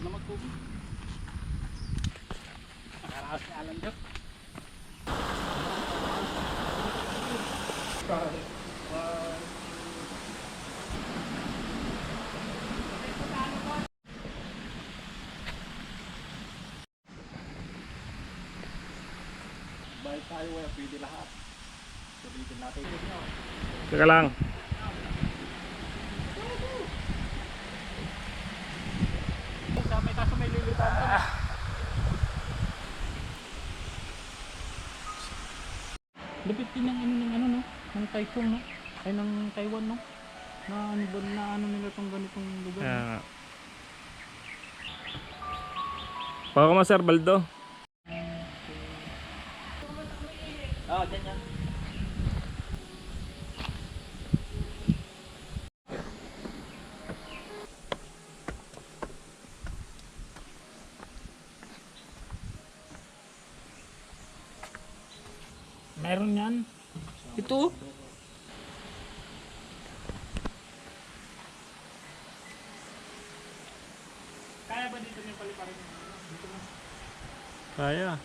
na magtubig. Nakaraos ni Alan Dok. Bayad tayo, pwede lahat. Sulitin natin. Teka lang. Sa may kaso may lilitan ka. Lupit din ng ano no? Ng Taichung no? Ay ng Taiwan no? Na ano ba na ano nila tong ganitong lugar no? Baka ka Sir Baldo. Ah, dyan yan. Meron yan. Ito. Kaya ba dito yung paliparin? Dito mo. Kaya.